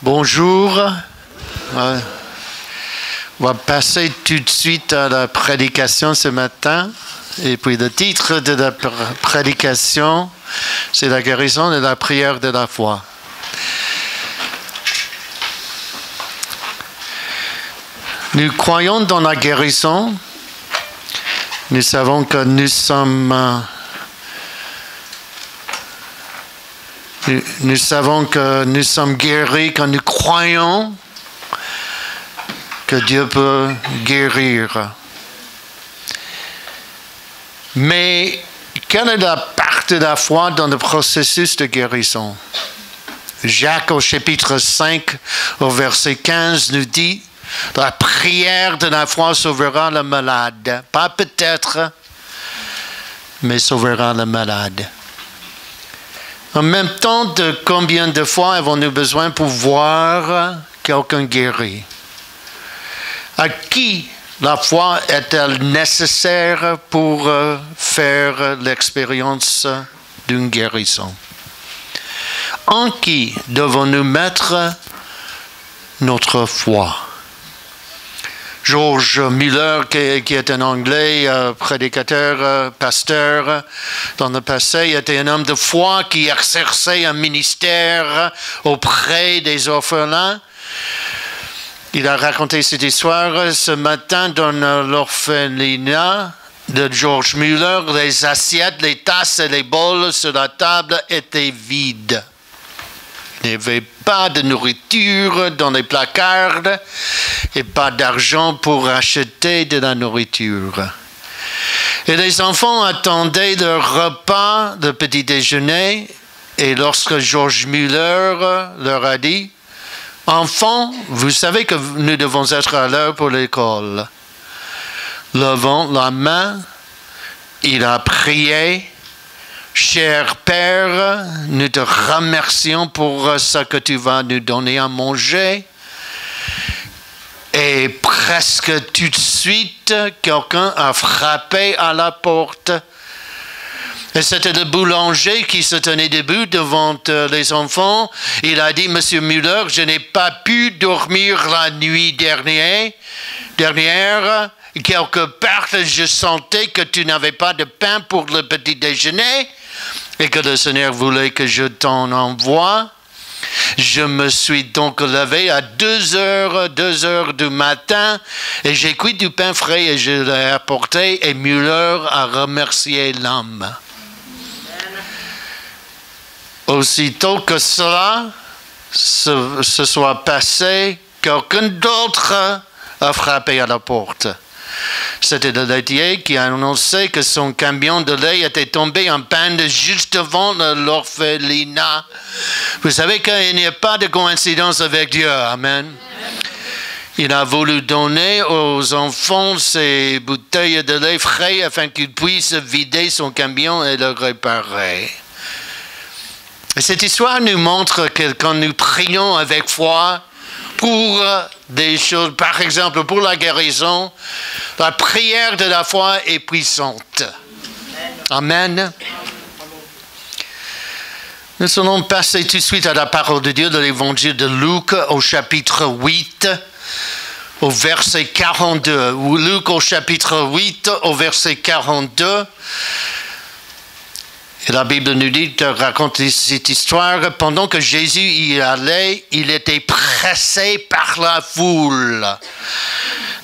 Bonjour. On va passer tout de suite à la prédication ce matin. Et puis le titre de la prédication, c'est la guérison de la prière de la foi. Nous croyons dans la guérison. Nous savons que nous sommes guéris quand nous croyons que Dieu peut guérir. Mais quelle est la part de la foi dans le processus de guérison? Jacques au chapitre 5, au verset 15, nous dit « La prière de la foi sauvera le malade. » Pas peut-être, mais sauvera le malade. En même temps, de combien de fois avons-nous besoin pour voir quelqu'un guéri? À qui la foi est-elle nécessaire pour faire l'expérience d'une guérison? En qui devons-nous mettre notre foi? George Mueller, qui est un Anglais, prédicateur, pasteur, dans le passé, était un homme de foi qui exerçait un ministère auprès des orphelins. Il a raconté cette histoire ce matin dans l'orphelinat de George Mueller. Les assiettes, les tasses et les bols sur la table étaient vides. Il n'y avait pas de nourriture dans les placards et pas d'argent pour acheter de la nourriture. Et les enfants attendaient leur repas de petit déjeuner et lorsque George Mueller leur a dit « Enfants, vous savez que nous devons être à l'heure pour l'école. » Levant la main, il a prié. Cher Père, nous te remercions pour ce que tu vas nous donner à manger. Et presque tout de suite, quelqu'un a frappé à la porte. Et c'était le boulanger qui se tenait debout devant les enfants. Il a dit, Monsieur Mueller, je n'ai pas pu dormir la nuit dernière. Quelque part, je sentais que tu n'avais pas de pain pour le petit déjeuner et que le Seigneur voulait que je t'en envoie. Je me suis donc levé à 2 heures du matin et j'ai cuit du pain frais et je l'ai apporté et Mueller a remercié l'homme. Aussitôt que cela se soit passé, quelqu'un d'autre a frappé à la porte. C'était le laitier qui a annoncé que son camion de lait était tombé en panne juste devant l'orphelinat. Vous savez qu'il n'y a pas de coïncidence avec Dieu. Amen. Il a voulu donner aux enfants ces bouteilles de lait frais afin qu'ils puissent vider son camion et le réparer. Et cette histoire nous montre que quand nous prions avec foi, pour des choses, par exemple pour la guérison, la prière de la foi est puissante. Amen. Nous allons passer tout de suite à la parole de Dieu de l'évangile de Luc au chapitre 8, au verset 42. Luc au chapitre 8, au verset 42. Et la Bible nous dit, raconte cette histoire, pendant que Jésus y allait, il était pressé par la foule.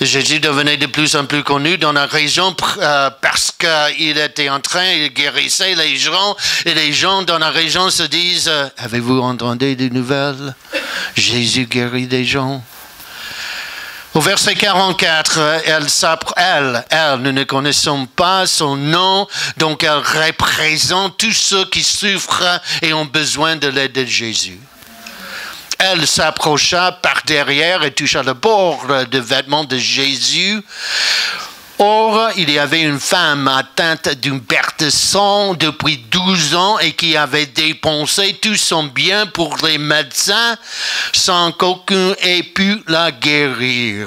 Jésus devenait de plus en plus connu dans la région parce qu'il était en train, il guérissait les gens, et les gens dans la région se disent, avez-vous entendu des nouvelles? Jésus guérit des gens. Au verset 44, nous ne connaissons pas son nom, donc elle représente tous ceux qui souffrent et ont besoin de l'aide de Jésus. Elle s'approcha par derrière et toucha le bord des vêtements de Jésus. Or, il y avait une femme atteinte d'une perte de sang depuis 12 ans et qui avait dépensé tout son bien pour les médecins sans qu'aucun ait pu la guérir.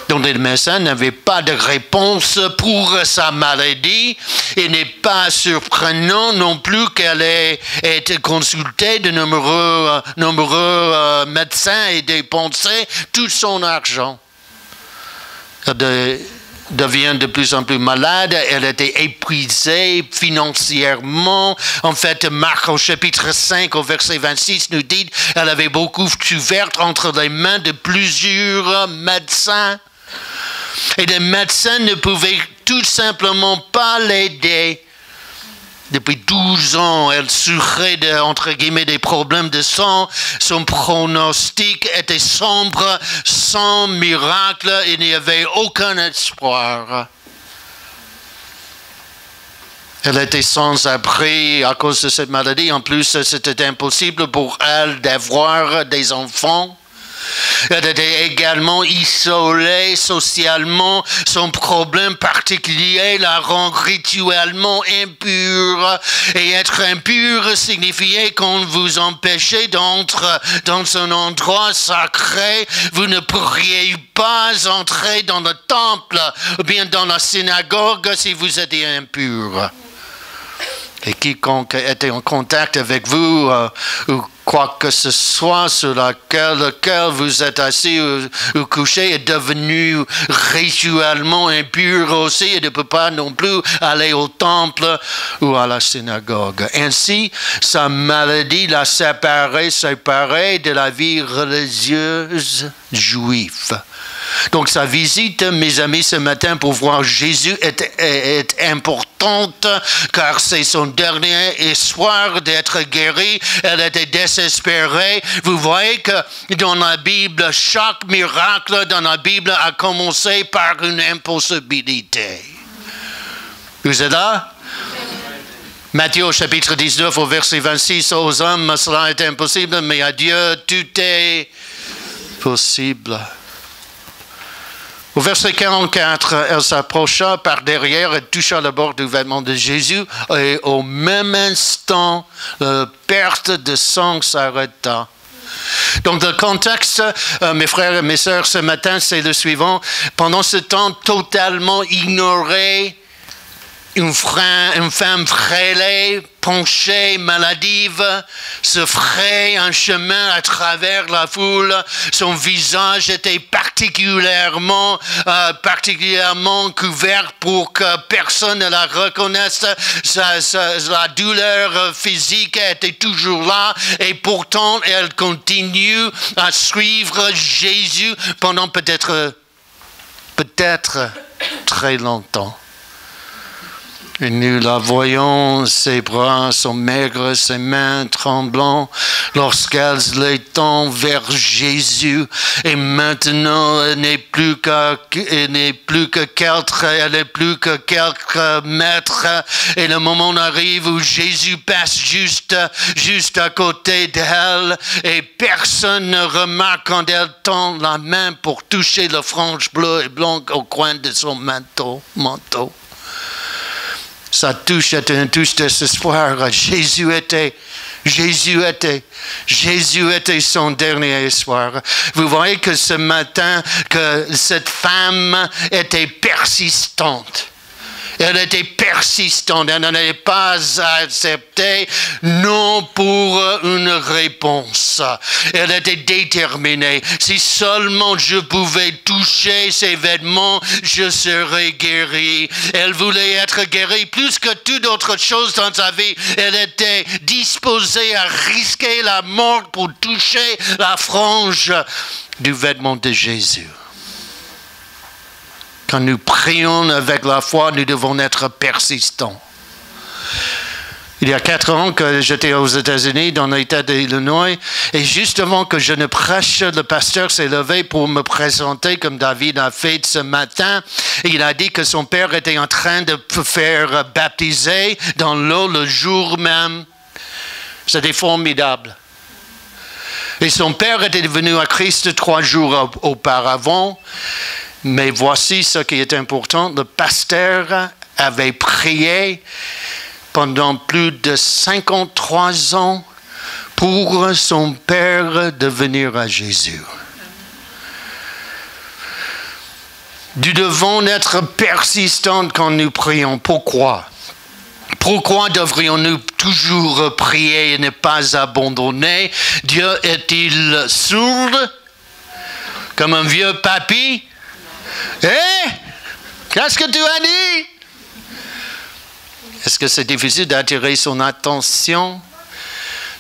Donc les médecins n'avaient pas de réponse pour sa maladie il n'est pas surprenant non plus qu'elle ait été consultée de nombreux médecins et dépensé tout son argent. Elle devient de plus en plus malade, elle était épuisée financièrement. En fait, Marc au chapitre 5, au verset 26, nous dit qu'elle avait beaucoup souffert entre les mains de plusieurs médecins. Et les médecins ne pouvaient tout simplement pas l'aider. Depuis 12 ans, elle souffrait entre guillemets des problèmes de sang. Son pronostic était sombre, sans miracle. Il n'y avait aucun espoir. Elle était sans abri à cause de cette maladie. En plus, c'était impossible pour elle d'avoir des enfants. Elle était également isolée socialement. Son problème particulier la rend rituellement impure. Et être impur signifiait qu'on vous empêchait d'entrer dans un endroit sacré. Vous ne pourriez pas entrer dans le temple ou bien dans la synagogue si vous étiez impur. Et quiconque était en contact avec vous, ou quoi que ce soit sur lequel vous êtes assis ou couché, est devenu rituellement impur aussi et ne peut pas non plus aller au temple ou à la synagogue. Ainsi, sa maladie l'a séparé de la vie religieuse juive. Donc sa visite, mes amis, ce matin pour voir Jésus est importante car c'est son dernier espoir d'être guéri. Elle était désespérée. Vous voyez que dans la Bible, chaque miracle dans la Bible a commencé par une impossibilité. Vous êtes là? Matthieu au chapitre 19 au verset 26, aux hommes cela est impossible, mais à Dieu tout est possible. Au verset 44, elle s'approcha par derrière et toucha le bord du vêtement de Jésus et au même instant, la perte de sang s'arrêta. Donc le contexte, mes frères et mes sœurs, ce matin, c'est le suivant. Pendant ce temps totalement ignoré, une femme frêlée, penchée, maladive, se fraye un chemin à travers la foule. Son visage était particulièrement couvert pour que personne ne la reconnaisse. La douleur physique était toujours là et pourtant elle continue à suivre Jésus pendant peut-être très longtemps. Et nous la voyons, ses bras sont maigres, ses mains tremblantes lorsqu'elle les tend vers Jésus. Et maintenant, elle n'est plus que quelques mètres. Et le moment arrive où Jésus passe juste à côté d'elle. Et personne ne remarque quand elle tend la main pour toucher la frange bleue et blanche au coin de son manteau. Sa touche était une touche d'espoir. Jésus était son dernier espoir. Vous voyez que ce matin, que cette femme était persistante. Elle était persistante, elle n'allait pas accepter non pour une réponse. Elle était déterminée. Si seulement je pouvais toucher ses vêtements, je serais guérie. Elle voulait être guérie plus que toute autre chose dans sa vie. Elle était disposée à risquer la mort pour toucher la frange du vêtement de Jésus. Quand nous prions avec la foi, nous devons être persistants. Il y a 4 ans que j'étais aux États-Unis, dans l'État d'Illinois, et juste avant que je ne prêche, le pasteur s'est levé pour me présenter, comme David a fait ce matin. Il a dit que son père était en train de faire baptiser dans l'eau le jour même. C'était formidable. Et son père était venu à Christ 3 jours auparavant. Mais voici ce qui est important. Le pasteur avait prié pendant plus de 53 ans pour son père de venir à Jésus. Nous devons être persistants quand nous prions. Pourquoi? Pourquoi devrions-nous toujours prier et ne pas abandonner? Dieu est-il sourd comme un vieux papy? Qu'est-ce que tu as dit? Est-ce que c'est difficile d'attirer son attention?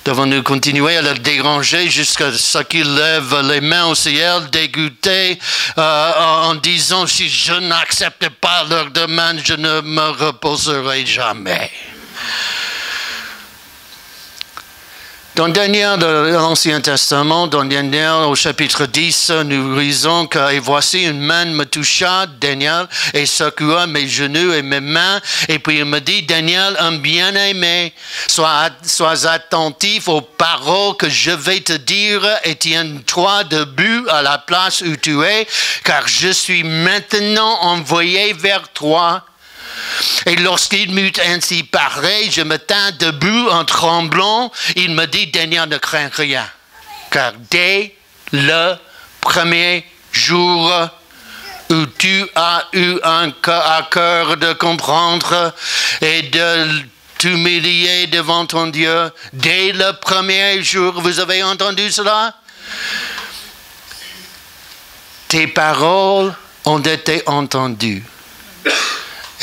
Devons-nous continuer à le déranger jusqu'à ce qu'il lève les mains au ciel, dégoûté, en disant « Si je n'accepte pas leur demande, je ne me reposerai jamais. » Dans Daniel de l'Ancien Testament, dans Daniel au chapitre 10, nous lisons que « Et voici une main me toucha, Daniel, et secoua mes genoux et mes mains. Et puis il me dit, Daniel, un bien-aimé, sois attentif aux paroles que je vais te dire et tiens-toi debout à la place où tu es, car je suis maintenant envoyé vers toi. » Et lorsqu'il m'eut ainsi parlé, je me tins debout en tremblant. Il me dit, Daniel, ne crains rien, car dès le premier jour où tu as eu à cœur de comprendre et de t'humilier devant ton Dieu, dès le premier jour, vous avez entendu cela? Tes paroles ont été entendues.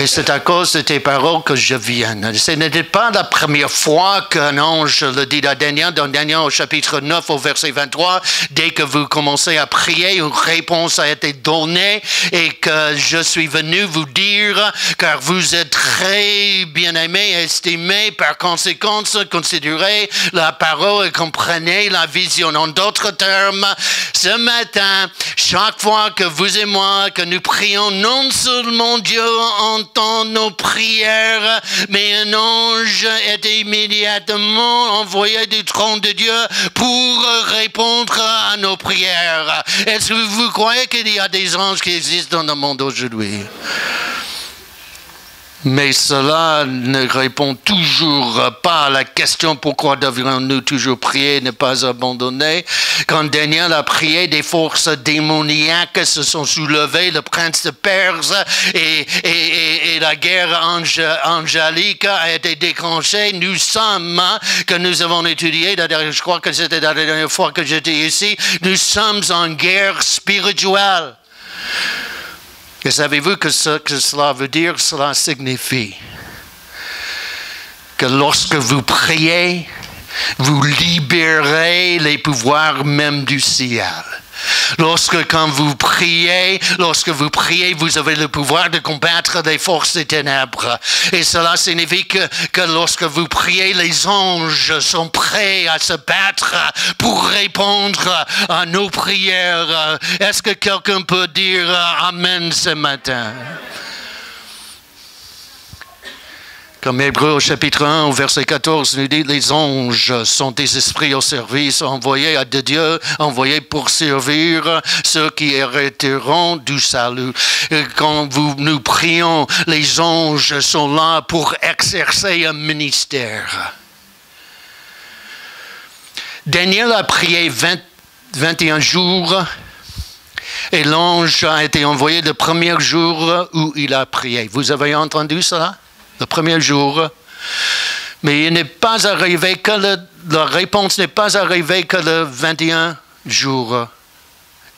Et c'est à cause de tes paroles que je viens. Ce n'était pas la première fois qu'un ange le dit à Daniel, dans Daniel au chapitre 9, au verset 23, dès que vous commencez à prier, une réponse a été donnée et que je suis venu vous dire, car vous êtes très bien-aimés et estimés, par conséquent, considérez la parole et comprenez la vision. En d'autres termes, ce matin, chaque fois que vous et moi, que nous prions, non seulement Dieu entend nos prières, mais un ange est immédiatement envoyé du trône de Dieu pour répondre à nos prières. Est-ce que vous croyez qu'il y a des anges qui existent dans le monde aujourd'hui? Mais cela ne répond toujours pas à la question pourquoi devrions-nous toujours prier et ne pas abandonner. Quand Daniel a prié, des forces démoniaques se sont soulevées, le prince de Perse et la guerre angélique a été déclenchée. Nous sommes, que nous avons étudié, je crois que c'était la dernière fois que j'étais ici, nous sommes en guerre spirituelle. Et savez-vous ce que cela veut dire? Cela signifie que lorsque vous priez, vous libérez les pouvoirs même du ciel. Quand vous priez, vous avez le pouvoir de combattre les forces des ténèbres. Et cela signifie que lorsque vous priez, les anges sont prêts à se battre pour répondre à nos prières. Est-ce que quelqu'un peut dire Amen ce matin? Comme Hébreux au chapitre 1, au verset 14, nous dit, les anges sont des esprits au service, envoyés de Dieu, envoyés pour servir ceux qui hériteront du salut. Et quand nous prions, les anges sont là pour exercer un ministère. Daniel a prié 21 jours et l'ange a été envoyé le premier jour où il a prié. Vous avez entendu cela? Le premier jour. Mais il n'est pas arrivé que la réponse n'est pas arrivée que le 21 jours.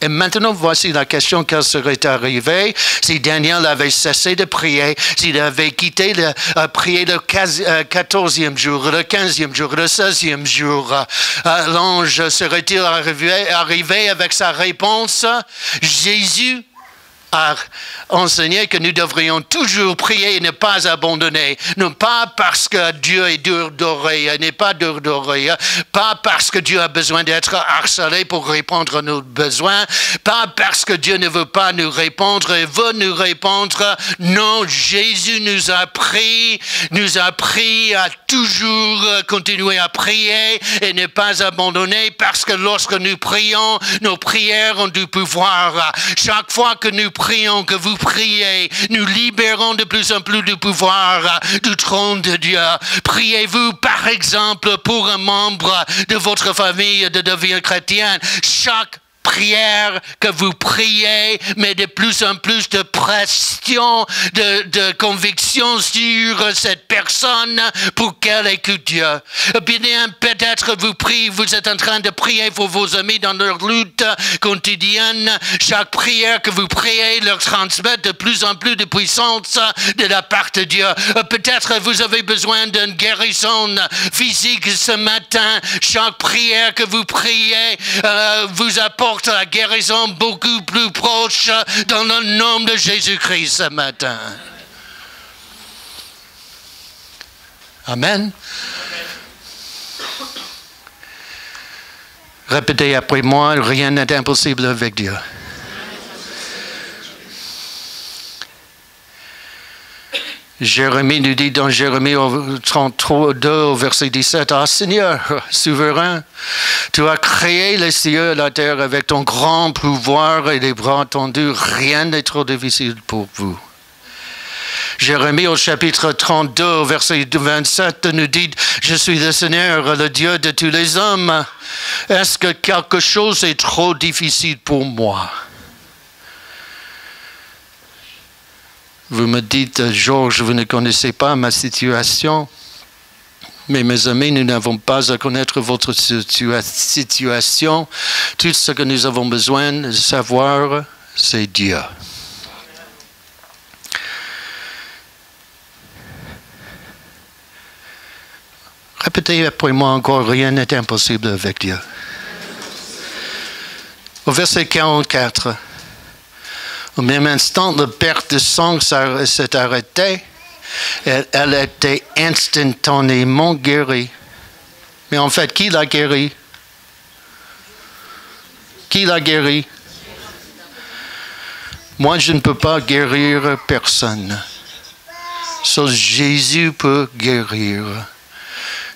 Et maintenant, voici la question qui serait arrivée si Daniel avait cessé de prier, s'il avait quitté prier le 14e jour, le 15e jour, le 16e jour. L'ange serait-il arrivé avec sa réponse? Jésus a enseigné que nous devrions toujours prier et ne pas abandonner. Non pas parce que Dieu est dur d'oreille, n'est pas dur d'oreille, pas parce que Dieu a besoin d'être harcelé pour répondre à nos besoins, pas parce que Dieu ne veut pas nous répondre et veut nous répondre. Non, Jésus nous a appris à toujours continuer à prier et ne pas abandonner, parce que lorsque nous prions, nos prières ont du pouvoir. Chaque fois que nous prions, que vous priez, nous libérons de plus en plus du pouvoir du trône de Dieu. Priez-vous, par exemple, pour un membre de votre famille de devenir chrétienne. Chaque prière que vous priez, mais de plus en plus de pression, de conviction sur cette personne pour qu'elle écoute Dieu. Bien, peut-être vous priez, vous êtes en train de prier pour vos amis dans leur lutte quotidienne. Chaque prière que vous priez leur transmet de plus en plus de puissance de la part de Dieu. Peut-être vous avez besoin d'une guérison physique ce matin. Chaque prière que vous priez vous apporte la guérison beaucoup plus proche dans le nom de Jésus-Christ ce matin. Amen. Répétez après moi, rien n'est impossible avec Dieu. Jérémie nous dit dans Jérémie 32 au verset 17, « Ah Seigneur, souverain, tu as créé les cieux et la terre avec ton grand pouvoir et les bras tendus. Rien n'est trop difficile pour vous. » Jérémie au chapitre 32 au verset 27 nous dit, « Je suis le Seigneur, le Dieu de tous les hommes. Est-ce que quelque chose est trop difficile pour moi? » Vous me dites, Georges, vous ne connaissez pas ma situation. Mais mes amis, nous n'avons pas à connaître votre situation. Tout ce que nous avons besoin de savoir, c'est Dieu. Répétez après moi encore, rien n'est impossible avec Dieu. Au verset 44. Au même instant, la perte de sang s'est arrêtée. Elle était instantanément guérie. Mais en fait, qui l'a guérie? Qui l'a guérie? Moi, je ne peux pas guérir personne. Seul Jésus peut guérir.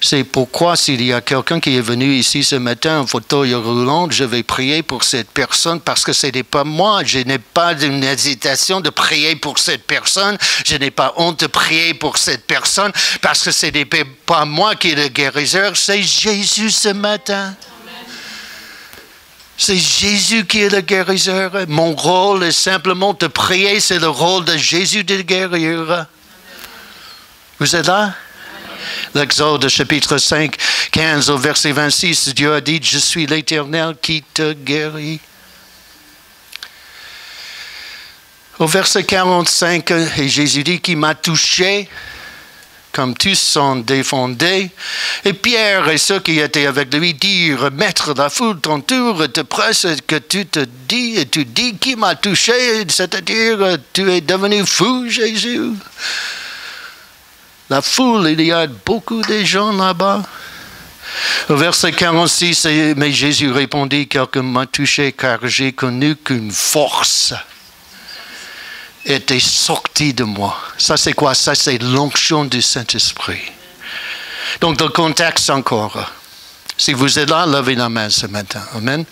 C'est pourquoi s'il y a quelqu'un qui est venu ici ce matin en fauteuil roulant, je vais prier pour cette personne parce que ce n'est pas moi. Je n'ai pas d'une hésitation de prier pour cette personne. Je n'ai pas honte de prier pour cette personne parce que ce n'est pas moi qui est le guérisseur, c'est Jésus ce matin. C'est Jésus qui est le guérisseur. Mon rôle est simplement de prier, c'est le rôle de Jésus de guérir. Vous êtes là? L'Exode chapitre 5, 15 au verset 26, Dieu a dit, « Je suis l'Éternel qui te guérit. » Au verset 45, et Jésus dit, « Qui m'a touché, comme tous sont défendus. » Et Pierre et ceux qui étaient avec lui dirent, « Maître, la foule t'entoure et te presse que tu te dis, et tu dis, qui m'a touché, c'est-à-dire, tu es devenu fou, Jésus. » La foule, il y a beaucoup de gens là-bas. Au verset 46, mais Jésus répondit, quelqu'un m'a touché car j'ai connu qu'une force était sortie de moi. Ça c'est quoi? Ça c'est l'onction du Saint-Esprit. Donc le contexte encore. Si vous êtes là, levez la main ce matin. Amen.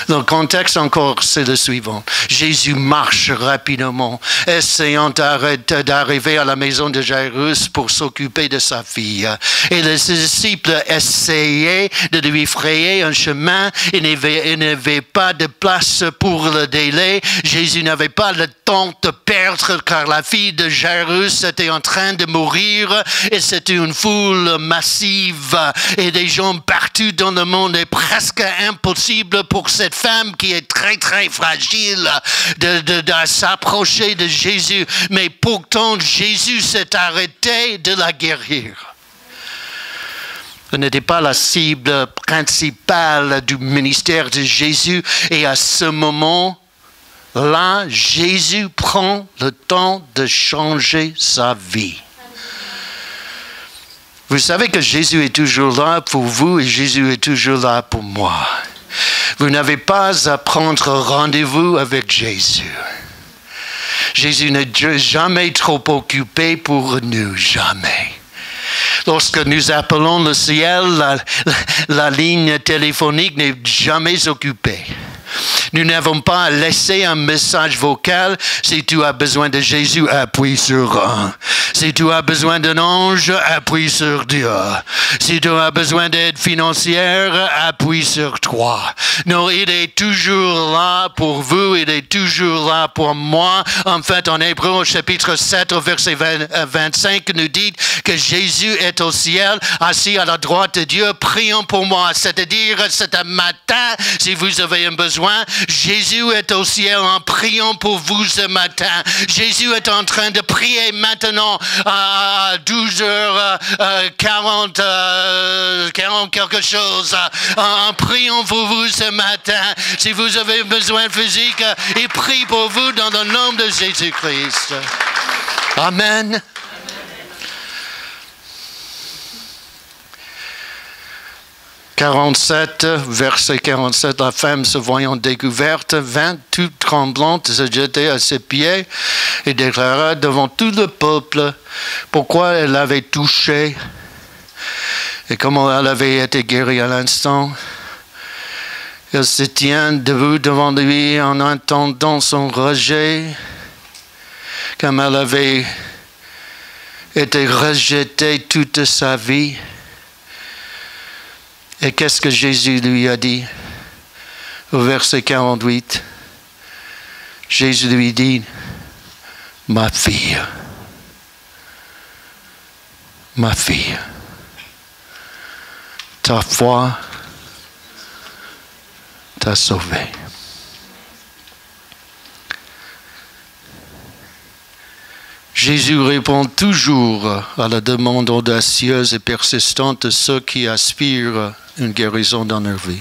Le contexte encore, c'est le suivant. Jésus marche rapidement, essayant d'arriver à la maison de Jairus pour s'occuper de sa fille. Et les disciples essayaient de lui frayer un chemin. Il n'y avait pas de place pour le délai. Jésus n'avait pas le temps de perdre car la fille de Jairus était en train de mourir et c'était une foule massive et des gens partout dans le monde. Est presque impossible pour cette femme qui est très très fragile de s'approcher de Jésus. Mais pourtant Jésus s'est arrêté de la guérir. Ce n'était pas la cible principale du ministère de Jésus. Et à ce moment-là, Jésus prend le temps de changer sa vie. Vous savez que Jésus est toujours là pour vous et Jésus est toujours là pour moi. Vous n'avez pas à prendre rendez-vous avec Jésus. Jésus n'est jamais trop occupé pour nous, jamais. Lorsque nous appelons le ciel, la ligne téléphonique n'est jamais occupée. Nous n'avons pas à laisser un message vocal. Si tu as besoin de Jésus, appuie sur 1. Si tu as besoin d'un ange, appuie sur 2. Si tu as besoin d'aide financière, appuie sur 3. Non, il est toujours là pour vous. Il est toujours là pour moi. En fait, en Hébreu, au chapitre 7, au verset 25, nous dit que Jésus est au ciel, assis à la droite de Dieu. Prions pour moi. C'est-à-dire, ce matin, si vous avez un besoin, Jésus est au ciel en priant pour vous ce matin. Jésus est en train de prier maintenant à 12h40, 40 quelque chose, en priant pour vous ce matin. Si vous avez besoin physique, il prie pour vous dans le nom de Jésus-Christ. Amen. Verset 47, la femme se voyant découverte, vint toute tremblante, se jeter à ses pieds et déclara devant tout le peuple pourquoi elle l'avait touché et comment elle avait été guérie à l'instant. Elle se tient debout devant lui en entendant son rejet, comme elle avait été rejetée toute sa vie. Et qu'est-ce que Jésus lui a dit? Au verset 48, Jésus lui dit, ma fille, ta foi t'a sauvée. Jésus répond toujours à la demande audacieuse et persistante de ceux qui aspirent à une guérison dans leur vie.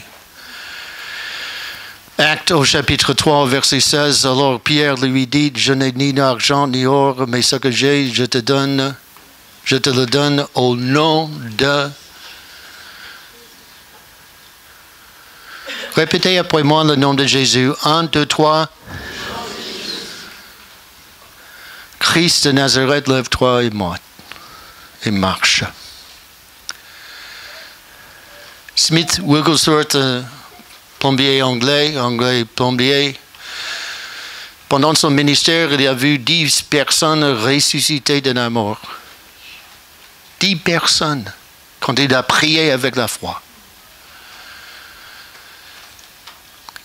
Actes au chapitre 3, verset 16, alors Pierre lui dit, je n'ai ni d'argent ni or, mais ce que j'ai, je te le donne au nom de... Répétez après moi le nom de Jésus. 1, 2, 3. Christ de Nazareth, lève-toi et marche. Smith Wigglesworth, plombier anglais plombier. Pendant son ministère, il a vu 10 personnes ressuscitées de la mort. 10 personnes, quand il a prié avec la foi.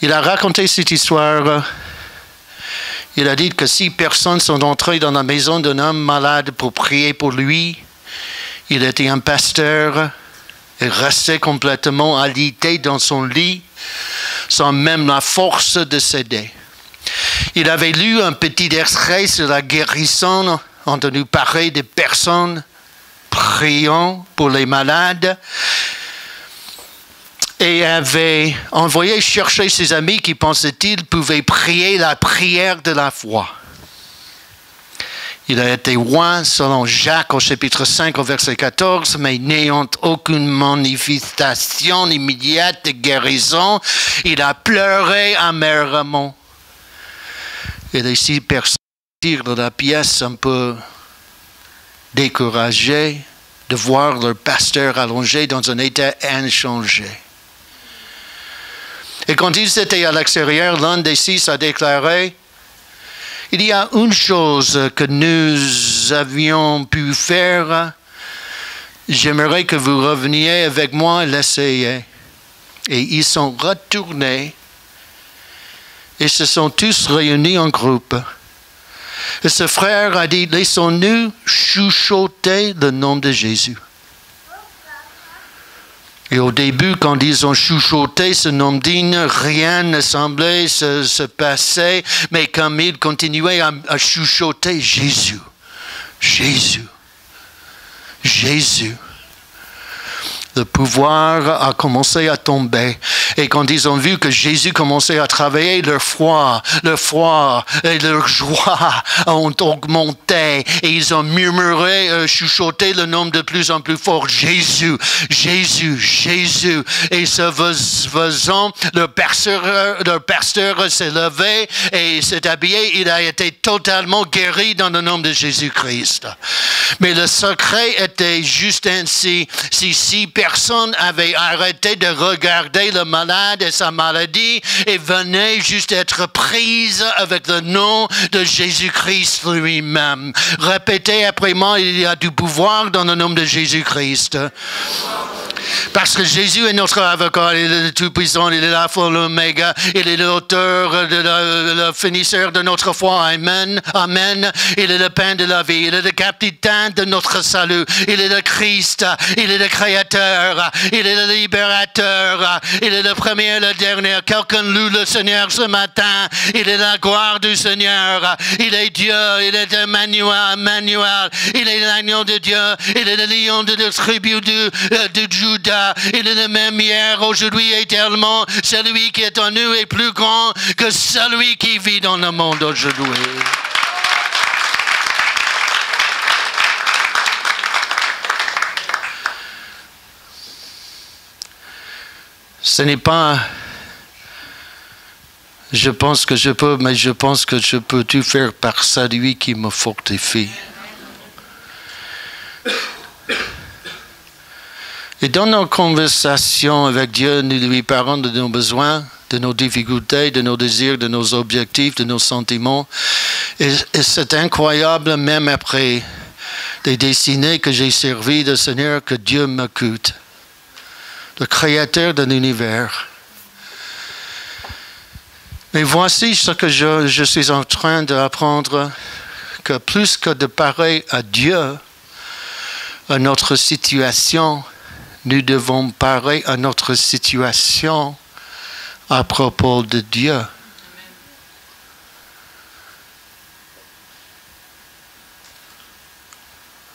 Il a raconté cette histoire. Il a dit que 6 personnes sont entrées dans la maison d'un homme malade pour prier pour lui. Il était un pasteur et restait complètement alité dans son lit, sans même la force de s'aider. Il avait lu un petit extrait sur la guérison, entendu parler des personnes priant pour les malades, et avait envoyé chercher ses amis qui, pensait-il, pouvaient prier la prière de la foi. Il a été loin, selon Jacques au chapitre 5 au verset 14, mais n'ayant aucune manifestation immédiate de guérison, il a pleuré amèrement. Et les 6 personnes sortirent de la pièce un peu découragées de voir leur pasteur allongé dans un état inchangé. Et quand ils étaient à l'extérieur, l'un des 6 a déclaré, « Il y a une chose que nous avions pu faire. J'aimerais que vous reveniez avec moi et l'essayer. » Et ils sont retournés et se sont tous réunis en groupe. Et ce frère a dit, « Laissons-nous chuchoter le nom de Jésus. » Et au début, quand ils ont chuchoté ce nom digne, rien ne semblait se passer, mais comme ils continuaient à chuchoter Jésus, Jésus, Jésus, le pouvoir a commencé à tomber. Et quand ils ont vu que Jésus commençait à travailler, leur foi et leur joie ont augmenté. Et ils ont murmuré, chuchoté le nom de plus en plus fort. Jésus, Jésus, Jésus. Et ce faisant, leur pasteur s'est levé et s'est habillé. Il a été totalement guéri dans le nom de Jésus-Christ. Mais le secret était juste ainsi. Si personne avait arrêté de regarder le malade et sa maladie et venait juste être prise avec le nom de Jésus-Christ lui-même. Répétez après moi, il y a du pouvoir dans le nom de Jésus-Christ. Parce que Jésus est notre avocat, il est le Tout-Puissant, il est l'alpha, l'oméga, il est l'auteur, le finisseur de notre foi. Amen. Amen. Il est le pain de la vie, il est le capitaine de notre salut, il est le Christ, il est le Créateur, il est le Libérateur, il est le premier et le dernier. Quelqu'un loue le Seigneur ce matin, il est la gloire du Seigneur, il est Dieu, il est Emmanuel, il est l'agneau de Dieu, il est le lion de la tribu de Judas, il est le même hier, aujourd'hui, éternellement. Celui qui est en nous est plus grand que celui qui vit dans le monde aujourd'hui. Ce n'est pas... Je pense que je peux, mais je pense que je peux tout faire par celui qui me fortifie. Et dans nos conversations avec Dieu, nous lui parlons de nos besoins, de nos difficultés, de nos désirs, de nos objectifs, de nos sentiments. Et c'est incroyable, même après des décennies que j'ai servi le Seigneur, que Dieu m'écoute. Le Créateur de l'univers. Mais voici ce que je suis en train d'apprendre, que plus que de parler à Dieu, à notre situation, nous devons parler à notre situation à propos de Dieu.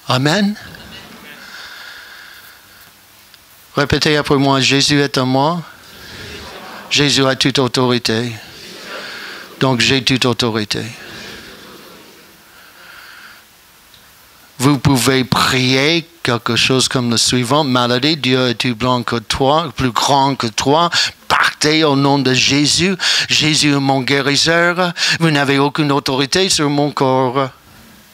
Amen. Répétez après moi, Jésus est en moi. Jésus a toute autorité. Donc j'ai toute autorité. Vous pouvez prier quelque chose comme le suivant. Maladie, Dieu est plus grand que toi, plus grand que toi. Partez au nom de Jésus. Jésus est mon guérisseur. Vous n'avez aucune autorité sur mon corps.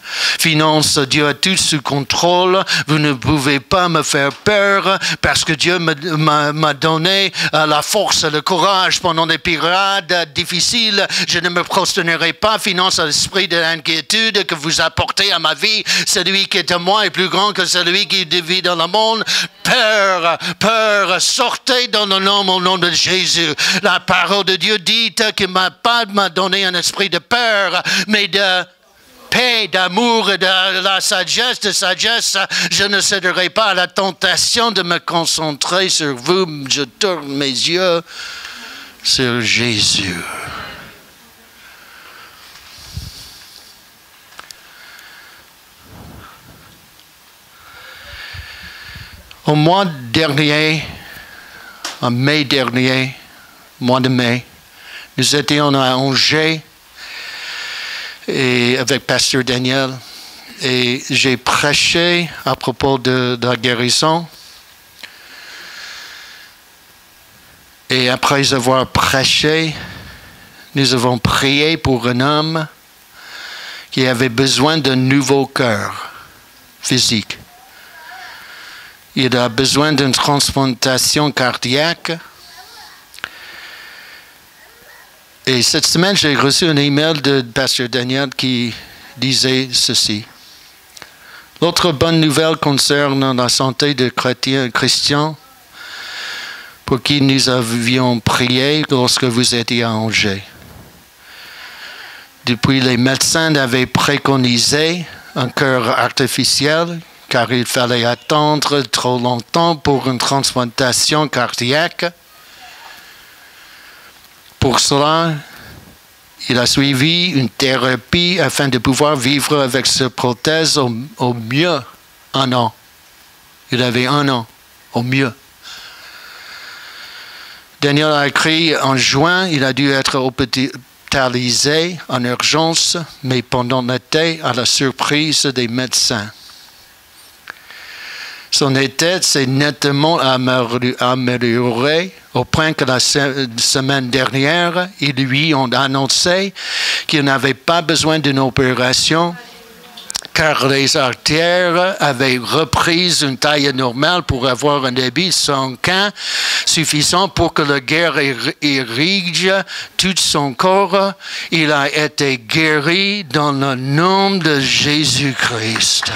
Finance, Dieu a tout sous contrôle. Vous ne pouvez pas me faire peur parce que Dieu m'a donné la force et le courage pendant des périodes difficiles. Je ne me prosternerai pas. Finance l'esprit de l'inquiétude que vous apportez à ma vie. Celui qui est en moi est plus grand que celui qui vit dans le monde. Peur, peur, sortez dans le nom, au nom de Jésus. La parole de Dieu dit qu'il m'a pas donné un esprit de peur, mais de paix, d'amour et de la sagesse, je ne céderai pas à la tentation de me concentrer sur vous. Je tourne mes yeux sur Jésus. Au mois dernier, en mai dernier, mois de mai, nous étions à Angers, et avec Pasteur Daniel, et j'ai prêché à propos de la guérison. Et après avoir prêché, nous avons prié pour un homme qui avait besoin d'un nouveau cœur physique. Il a besoin d'une transplantation cardiaque. Et cette semaine, j'ai reçu un email de Pasteur Daniel qui disait ceci. L'autre bonne nouvelle concerne la santé de Christian pour qui nous avions prié lorsque vous étiez à Angers. Depuis, les médecins avaient préconisé un cœur artificiel car il fallait attendre trop longtemps pour une transplantation cardiaque. Pour cela, il a suivi une thérapie afin de pouvoir vivre avec cette prothèse au mieux 1 an. Il avait 1 an, au mieux. Daniel a écrit en juin, il a dû être hospitalisé en urgence, mais pendant l'été, à la surprise des médecins. Son état s'est nettement amélioré au point que la semaine dernière, ils lui ont annoncé qu'il n'avait pas besoin d'une opération car les artères avaient repris une taille normale pour avoir un débit sanguin suffisant pour que le guerre irrigue tout son corps. Il a été guéri dans le nom de Jésus-Christ.